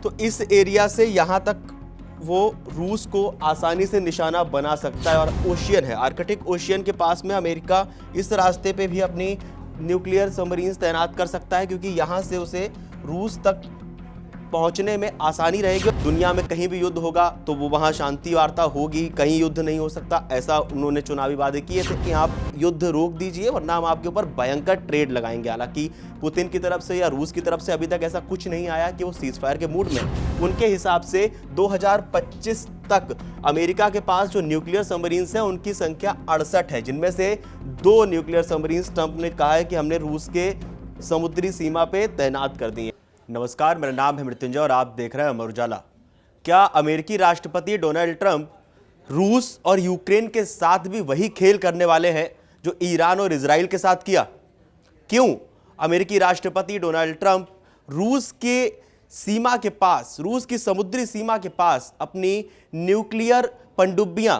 तो इस एरिया से यहाँ तक वो रूस को आसानी से निशाना बना सकता है। और ओशियन है, आर्कटिक ओशियन के पास में अमेरिका इस रास्ते पे भी अपनी न्यूक्लियर सबमरीन्स तैनात कर सकता है, क्योंकि यहाँ से उसे रूस तक पहुंचने में आसानी रहेगी। दुनिया में कहीं भी युद्ध होगा तो वो वहां शांति वार्ता होगी, कहीं युद्ध नहीं हो सकता, ऐसा उन्होंने चुनावी वादे किए थे कि आप युद्ध रोक दीजिए वरना हम आपके ऊपर भयंकर ट्रेड लगाएंगे। हालांकि पुतिन की तरफ से या रूस की तरफ से अभी तक ऐसा कुछ नहीं आया कि वो सीज फायर के मूड में। उनके हिसाब से 2025 तक अमेरिका के पास जो न्यूक्लियर सबमरीन्स हैं उनकी संख्या 68 है, जिनमें से 2 न्यूक्लियर सबमरीन्स ट्रंप ने कहा है कि हमने रूस के समुद्री सीमा पे तैनात कर दी है। नमस्कार, मेरा नाम है मृत्युंजय और आप देख रहे हैं अमर उजाला। क्या अमेरिकी राष्ट्रपति डोनाल्ड ट्रंप रूस और यूक्रेन के साथ भी वही खेल करने वाले हैं जो ईरान और इजराइल के साथ किया? क्यों अमेरिकी राष्ट्रपति डोनाल्ड ट्रंप रूस के सीमा के पास, रूस की समुद्री सीमा के पास अपनी न्यूक्लियर पनडुब्बियां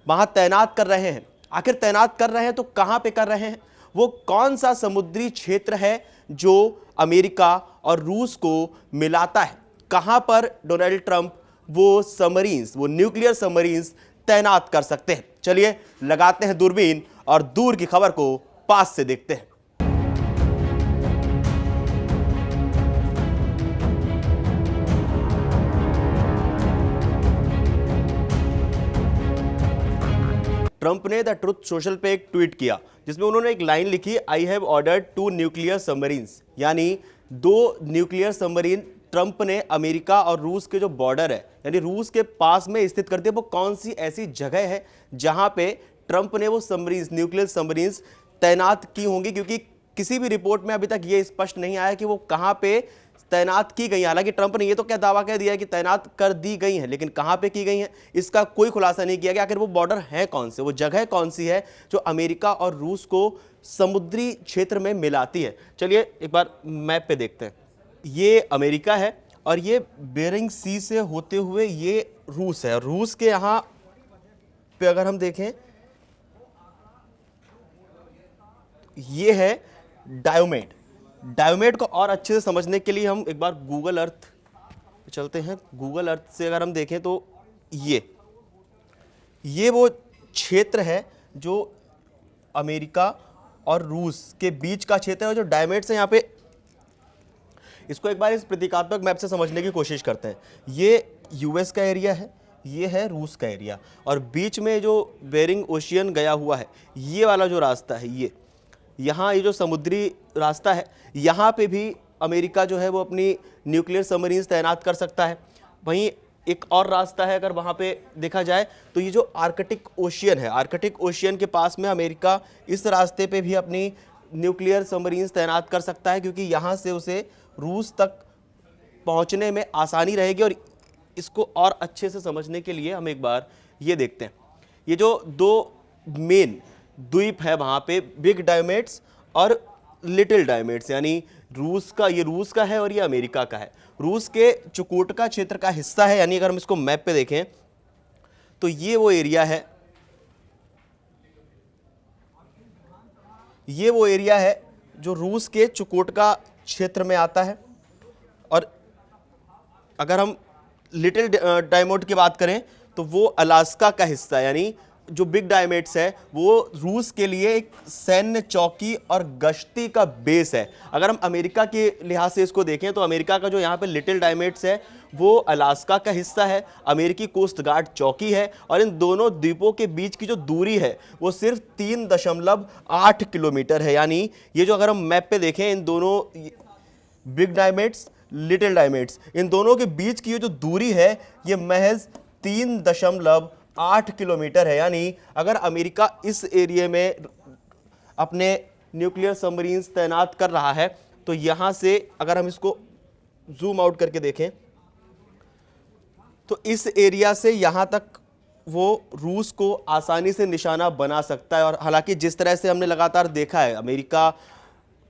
वहां तैनात कर रहे हैं? आखिर तैनात कर रहे हैं तो कहां पे कर रहे हैं? वो कौन सा समुद्री क्षेत्र है जो अमेरिका और रूस को मिलाता है? कहां पर डोनाल्ड ट्रंप वो सबमरीन्स, वो न्यूक्लियर सबमरीन्स तैनात कर सकते हैं? चलिए लगाते हैं दूरबीन और दूर की खबर को पास से देखते हैं। ट्रंप ने द ट्रुथ सोशल पे एक ट्वीट किया जिसमें उन्होंने एक लाइन लिखी, I have ordered 2 nuclear submarines, यानी 2 न्यूक्लियर सबमरीन ट्रंप ने अमेरिका और रूस के जो बॉर्डर है यानी रूस के पास में स्थित कर दिया। वो कौन सी ऐसी जगह है जहां पे ट्रंप ने वो सबमरीन्स, न्यूक्लियर सबमरीन्स तैनात की होंगी? क्योंकि किसी भी रिपोर्ट में अभी तक ये स्पष्ट नहीं आया कि वो कहां पे तैनात की गई। हालांकि ट्रंप ने ये तो क्या दावा कह दिया है कि तैनात कर दी गई हैं, लेकिन कहां पे की गई हैं इसका कोई खुलासा नहीं किया गया। आखिर वो बॉर्डर है कौन से, वो जगह कौन सी है जो अमेरिका और रूस को समुद्री क्षेत्र में मिलाती है? चलिए एक बार मैप पे देखते हैं। ये अमेरिका है और ये बेरिंग सी से होते हुए ये रूस है। रूस के यहां पे अगर हम देखें, ये है डायोमेड। डायोमेड को और अच्छे से समझने के लिए हम एक बार गूगल अर्थ चलते हैं। गूगल अर्थ से अगर हम देखें तो ये वो क्षेत्र है जो अमेरिका और रूस के बीच का क्षेत्र है। और जो डायोमेड्स है यहाँ पे, इसको एक बार इस प्रतीकात्मक मैप से समझने की कोशिश करते हैं। ये यूएस का एरिया है, ये है रूस का एरिया, और बीच में जो बेरिंग ओशियन गया हुआ है, ये वाला जो रास्ता है, यहाँ ये जो समुद्री रास्ता है, यहाँ पे भी अमेरिका जो है वो अपनी न्यूक्लियर सबमरीन्स तैनात कर सकता है। वहीं एक और रास्ता है, अगर वहाँ पे देखा जाए तो ये जो आर्कटिक ओशियन है, आर्कटिक ओशियन के पास में अमेरिका इस रास्ते पे भी अपनी न्यूक्लियर सबमरीन्स तैनात कर सकता है, क्योंकि यहाँ से उसे रूस तक पहुँचने में आसानी रहेगी। और इसको और अच्छे से समझने के लिए हम एक बार ये देखते हैं। ये जो 2 मेन द्वीप है वहाँ पे, बिग डायोमेड्स और लिटिल डायोमेड्स, यानी रूस का, ये रूस का है और ये अमेरिका का है। रूस के चुकोटका क्षेत्र का हिस्सा है, यानी अगर हम इसको मैप पे देखें तो ये वो एरिया है, ये वो एरिया है जो रूस के चुकोटका क्षेत्र में आता है। और अगर हम लिटिल डायमंड की बात करें तो वो अलास्का का हिस्सा, यानी जो बिग डायमेट्स है वो रूस के लिए एक सैन्य चौकी और गश्ती का बेस है। अगर हम अमेरिका के लिहाज से इसको देखें तो अमेरिका का जो यहाँ पे लिटिल डायमेट्स है वो अलास्का का हिस्सा है, अमेरिकी कोस्ट गार्ड चौकी है, और इन दोनों द्वीपों के बीच की जो दूरी है वो सिर्फ 3.8 किलोमीटर है। यानी ये जो अगर हम मैप पे देखें, इन दोनों बिग डायमेट्स, लिटिल डायमेट्स, इन दोनों के बीच की ये जो दूरी है ये महज 3.8 किलोमीटर है। यानी अगर अमेरिका इस एरिया में अपने न्यूक्लियर सबमरीन्स तैनात कर रहा है तो यहां से अगर हम इसको जूम आउट करके देखें तो इस एरिया से यहां तक वो रूस को आसानी से निशाना बना सकता है। और हालांकि जिस तरह से हमने लगातार देखा है अमेरिका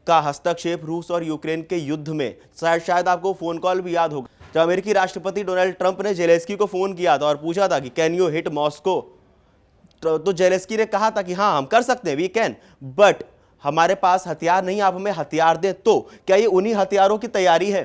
का हस्तक्षेप रूस और यूक्रेन के युद्ध में, शायद आपको फोन कॉल भी याद होगा जब अमेरिकी राष्ट्रपति डोनाल्ड ट्रंप ने जेलेंस्की को फोन किया था और पूछा था कि कैन यू हिट मॉस्को, तो जेलेंस्की ने कहा था कि हाँ हम कर सकते हैं, वी कैन, बट हमारे पास हथियार नहीं, आप हमें हथियार दें। तो क्या ये उन्हीं हथियारों की तैयारी है?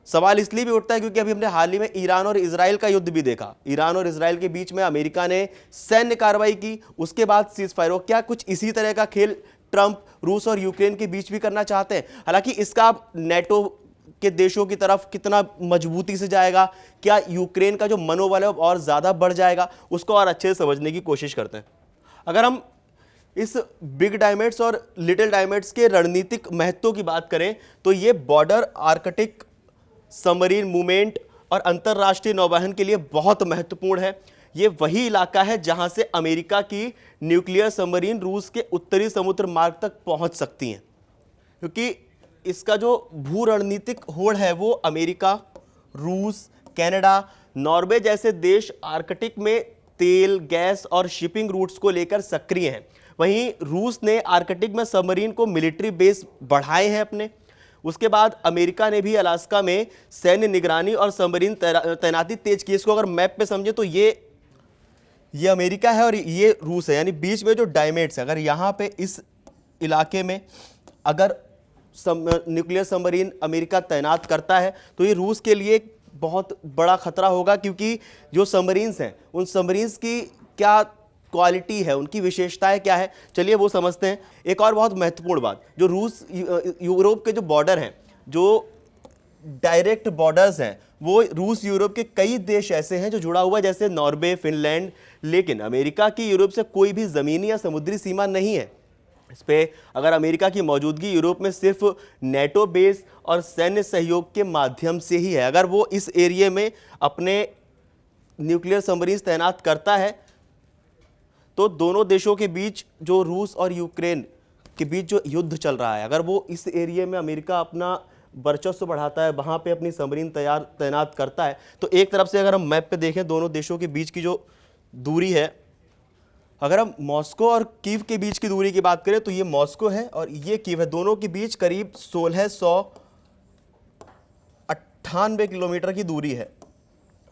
सवाल इसलिए भी उठता है क्योंकि अभी हमने हाल ही में ईरान और इजराइल का युद्ध भी देखा। ईरान और इजराइल के बीच में अमेरिका ने सैन्य कार्रवाई की, उसके बाद सीज फायर हो। क्या कुछ इसी तरह का खेल ट्रंप रूस और यूक्रेन के बीच भी करना चाहते हैं? हालांकि इसका आप नेटो के देशों की तरफ कितना मजबूती से जाएगा, क्या यूक्रेन का जो मनोबल है और ज्यादा बढ़ जाएगा, उसको और अच्छे से समझने की कोशिश करते हैं। अगर हम इस बिग डायमंड्स और लिटिल डायमंड्स के रणनीतिक महत्व की बात करें तो ये बॉर्डर आर्कटिक सबमरीन मूवमेंट और अंतरराष्ट्रीय नौवहन के लिए बहुत महत्वपूर्ण है। ये वही इलाका है जहां से अमेरिका की न्यूक्लियर सबमरीन रूस के उत्तरी समुद्र मार्ग तक पहुंच सकती हैं, क्योंकि इसका जो भू रणनीतिक होड़ है वो अमेरिका, रूस, कनाडा, नॉर्वे जैसे देश आर्कटिक में तेल, गैस और शिपिंग रूट्स को लेकर सक्रिय हैं। वहीं रूस ने आर्कटिक में सबमरीन को मिलिट्री बेस बढ़ाए हैं अपने। उसके बाद अमेरिका ने भी अलास्का में सैन्य निगरानी और सबमरीन तैनाती तेज की। इसको अगर मैप पे समझे तो ये अमेरिका है और ये रूस है, यानी बीच में जो डायमेट्स है, अगर यहाँ पे इस इलाके में अगर न्यूक्लियर सबमरीन अमेरिका तैनात करता है तो ये रूस के लिए एक बहुत बड़ा खतरा होगा, क्योंकि जो सबमरीन्स हैं उन सबमरीन्स की क्या क्वालिटी है, उनकी विशेषताएं क्या है, चलिए वो समझते हैं। एक और बहुत महत्वपूर्ण बात, जो रूस यूरोप के जो बॉर्डर हैं, जो डायरेक्ट बॉर्डर्स हैं, वो रूस यूरोप के कई देश ऐसे हैं जो जुड़ा हुआ है, जैसे नॉर्वे, फिनलैंड, लेकिन अमेरिका की यूरोप से कोई भी ज़मीनी या समुद्री सीमा नहीं है। इस पे अगर अमेरिका की मौजूदगी यूरोप में सिर्फ नेटो बेस और सैन्य सहयोग के माध्यम से ही है। अगर वो इस एरिया में अपने न्यूक्लियर सबमरीन तैनात करता है तो दोनों देशों के बीच, जो रूस और यूक्रेन के बीच जो युद्ध चल रहा है, अगर वो इस एरिया में अमेरिका अपना वर्चस्व बढ़ाता है, वहाँ पे अपनी सबमरीन तैनात करता है, तो एक तरफ से अगर हम मैप पे देखें दोनों देशों के बीच की जो दूरी है, अगर हम मॉस्को और कीव के बीच की दूरी की बात करें तो ये मॉस्को है और ये कीव है, दोनों के बीच करीब 1698 किलोमीटर की दूरी है।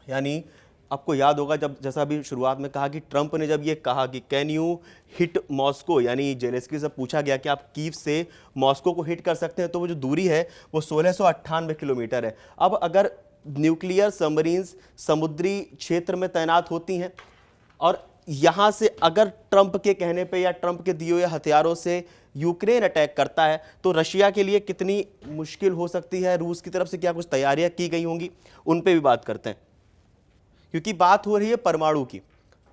यानी आपको याद होगा जब, जैसा अभी शुरुआत में कहा कि ट्रंप ने जब ये कहा कि कैन यू हिट मॉस्को, यानी जेलेंस्की से पूछा गया कि आप कीव से मॉस्को को हिट कर सकते हैं, तो वो जो दूरी है वो 1698 किलोमीटर है। अब अगर न्यूक्लियर सबमरीन्स समुद्री क्षेत्र में तैनात होती हैं और यहाँ से अगर ट्रंप के कहने पे या ट्रंप के दिए हुए हथियारों से यूक्रेन अटैक करता है तो रशिया के लिए कितनी मुश्किल हो सकती है, रूस की तरफ से क्या कुछ तैयारियां की गई होंगी, उन पे भी बात करते हैं। क्योंकि बात हो रही है परमाणु की,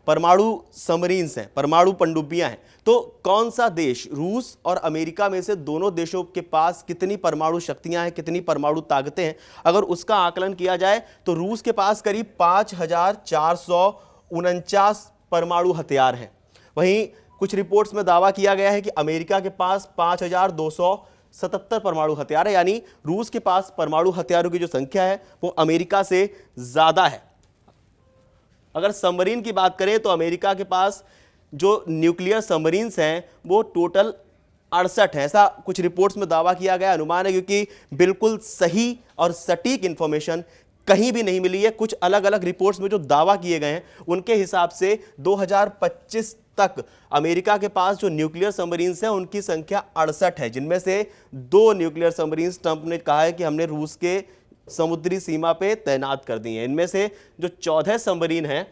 परमाणु सबमरीन्स हैं, परमाणु पनडुब्बियां हैं, तो कौन सा देश, रूस और अमेरिका में से दोनों देशों के पास कितनी परमाणु शक्तियां हैं, कितनी परमाणु ताकतें हैं, अगर उसका आकलन किया जाए तो रूस के पास करीब 5449 परमाणु हथियार हैं। वहीं कुछ रिपोर्ट्स में दावा किया गया है कि अमेरिका के पास 5277 परमाणु हथियार है, यानी रूस के पास परमाणु हथियारों की जो संख्या है वो अमेरिका से ज्यादा है। अगर सबमरीन की बात करें तो अमेरिका के पास जो न्यूक्लियर सबमरीन्स हैं वो टोटल 68 है, ऐसा कुछ रिपोर्ट्स में दावा किया गया। अनुमान है, क्योंकि बिल्कुल सही और सटीक इंफॉर्मेशन कहीं भी नहीं मिली है। कुछ अलग अलग रिपोर्ट्स में जो दावा किए गए हैं उनके हिसाब से 2025 तक अमेरिका के पास जो न्यूक्लियर सबमरीन्स हैं उनकी संख्या 68 है, जिनमें से 2 न्यूक्लियर सबमरीन्स ट्रंप ने कहा है कि हमने रूस के समुद्री सीमा पे तैनात कर दी हैं। इनमें से जो 14 सबमरीन हैं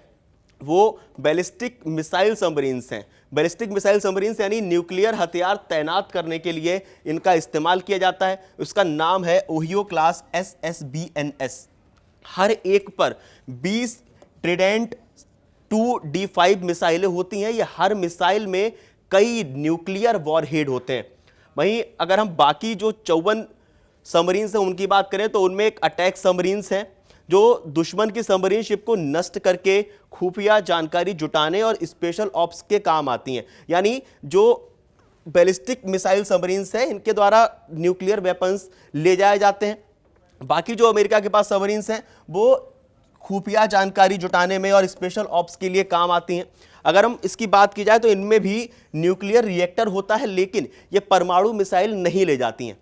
वो बैलिस्टिक मिसाइल सबमरीन्स हैं। बैलिस्टिक मिसाइल सबमरीन्स यानी न्यूक्लियर हथियार तैनात करने के लिए इनका इस्तेमाल किया जाता है। उसका नाम है ओहियो क्लास SSBNS। हर एक पर 20 ट्रिडेंट 2D5 मिसाइलें होती हैं। ये हर मिसाइल में कई न्यूक्लियर वॉरहेड होते हैं। वहीं अगर हम बाकी जो 54 सबमरीन्स हैं उनकी बात करें तो उनमें एक अटैक सबमरीन्स हैं जो दुश्मन की सबमरीन शिप को नष्ट करके खुफिया जानकारी जुटाने और स्पेशल ऑप्स के काम आती हैं। यानी जो बैलिस्टिक मिसाइल सबमरीन्स हैं इनके द्वारा न्यूक्लियर वेपन्स ले जाए जाते हैं। बाकी जो अमेरिका के पास सबमरीन्स हैं वो खुफिया जानकारी जुटाने में और स्पेशल ऑप्स के लिए काम आती हैं। अगर हम इसकी बात की जाए तो इनमें भी न्यूक्लियर रिएक्टर होता है, लेकिन ये परमाणु मिसाइल नहीं ले जाती हैं।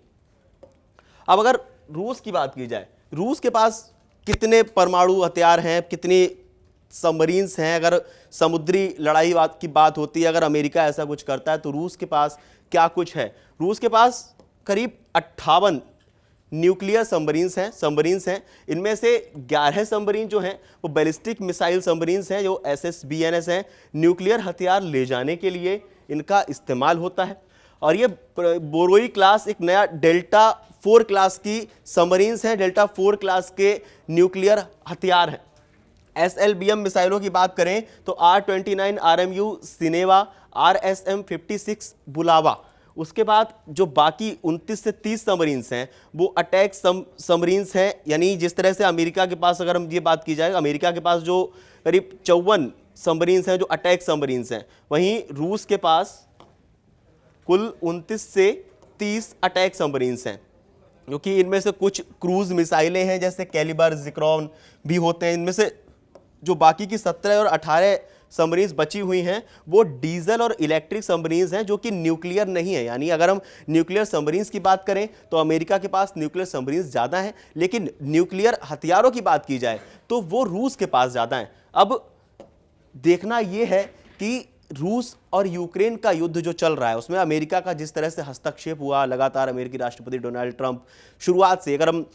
अब अगर रूस की बात की जाए, रूस के पास कितने परमाणु हथियार हैं, कितनी सबमरीन्स हैं, अगर समुद्री लड़ाई की बात होती है, अगर अमेरिका ऐसा कुछ करता है तो रूस के पास क्या कुछ है। रूस के पास करीब 58 न्यूक्लियर सबमरीन्स हैं। इनमें से 11 सबमरीन जो हैं वो बैलिस्टिक मिसाइल सबमरीन्स हैं, जो SSBNS हैं। न्यूक्लियर हथियार ले जाने के लिए इनका इस्तेमाल होता है। और ये बोरोई क्लास एक नया डेल्टा 4 क्लास की सबमरीन्स हैं, डेल्टा 4 क्लास के न्यूक्लियर हथियार हैं। SLBM मिसाइलों की बात करें तो R-29 RMU सिनेवा, RSM 56 बुलावा। उसके बाद जो बाकी 29 से 30 सबमरीन्स हैं वो अटैक सबमरीन्स हैं। यानी जिस तरह से अमेरिका के पास, अगर हम ये बात की जाए, अमेरिका के पास जो करीब 54 सबमरीन्स हैं जो अटैक सबमरीन्स हैं, वहीं रूस के पास कुल 29 से 30 अटैक सबमरीन्स हैं, क्योंकि इनमें से कुछ क्रूज मिसाइलें हैं जैसे कैलिबर, जिक्रॉन भी होते हैं। इनमें से जो बाकी की 17 और 18 सबमरीन्स बची हुई हैं वो डीजल और इलेक्ट्रिक सबमरीन्स हैं, जो कि न्यूक्लियर नहीं है। यानी अगर हम न्यूक्लियर सबमरीन्स की बात करें तो अमेरिका के पास न्यूक्लियर सबमरीन्स ज़्यादा हैं, लेकिन न्यूक्लियर हथियारों की बात की जाए तो वो रूस के पास ज़्यादा हैं। अब देखना ये है कि रूस और यूक्रेन का युद्ध जो चल रहा है उसमें अमेरिका का जिस तरह से हस्तक्षेप हुआ लगातार, अमेरिकी राष्ट्रपति डोनाल्ड ट्रंप शुरुआत से, अगर हम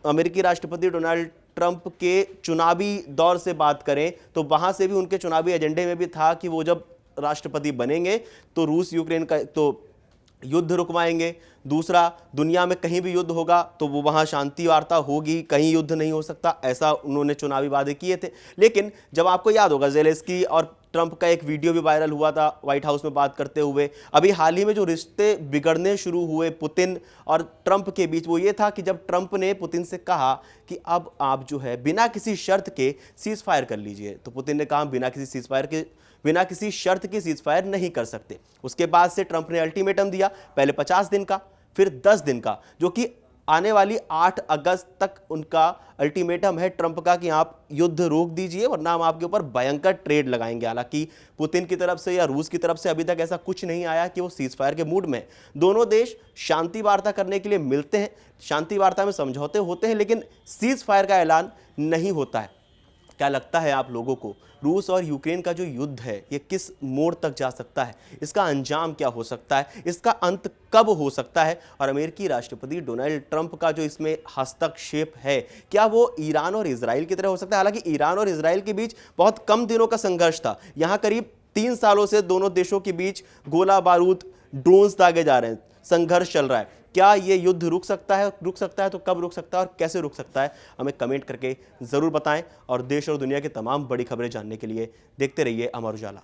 अमेरिकी राष्ट्रपति डोनाल्ड ट्रंप के चुनावी दौर से बात करें तो वहां से भी उनके चुनावी एजेंडे में भी था कि वो जब राष्ट्रपति बनेंगे तो रूस यूक्रेन का तो युद्ध रुकवाएंगे। दूसरा, दुनिया में कहीं भी युद्ध होगा तो वो वहाँ शांति वार्ता होगी, कहीं युद्ध नहीं हो सकता, ऐसा उन्होंने चुनावी वादे किए थे। लेकिन जब आपको याद होगा ज़ेलेंस्की और ट्रंप का एक वीडियो भी वायरल हुआ था व्हाइट हाउस में बात करते हुए, अभी हाल ही में जो रिश्ते बिगड़ने शुरू हुए पुतिन और ट्रंप के बीच, वो ये था कि जब ट्रंप ने पुतिन से कहा कि अब आप जो है बिना किसी शर्त के सीज फायर कर लीजिए, तो पुतिन ने कहा बिना किसी शर्त के सीज फायर नहीं कर सकते। उसके बाद से ट्रंप ने अल्टीमेटम दिया, पहले 50 दिन का, फिर 10 दिन का, जो कि आने वाली 8 अगस्त तक उनका अल्टीमेटम है ट्रंप का कि आप युद्ध रोक दीजिए वरना हम आपके ऊपर भयंकर ट्रेड लगाएंगे। हालांकि पुतिन की तरफ से या रूस की तरफ से अभी तक ऐसा कुछ नहीं आया कि वो सीज फायर के मूड में। दोनों देश शांति वार्ता करने के लिए मिलते हैं, शांति वार्ता में समझौते होते हैं, लेकिन सीज फायर का ऐलान नहीं होता है। क्या लगता है आप लोगों को, रूस और यूक्रेन का जो युद्ध है ये किस मोड़ तक जा सकता है? इसका अंजाम क्या हो सकता है? इसका अंत कब हो सकता है? और अमेरिकी राष्ट्रपति डोनाल्ड ट्रंप का जो इसमें हस्तक्षेप है, क्या वो ईरान और इजराइल की तरह हो सकता है? हालांकि ईरान और इजराइल के बीच बहुत कम दिनों का संघर्ष था, यहाँ करीब 3 सालों से दोनों देशों के बीच गोला बारूद, ड्रोन्स दागे जा रहे हैं, संघर्ष चल रहा है। क्या ये युद्ध रुक सकता है तो कब रुक सकता है और कैसे रुक सकता है? हमें कमेंट करके ज़रूर बताएं। और देश और दुनिया की तमाम बड़ी खबरें जानने के लिए देखते रहिए अमर उजाला।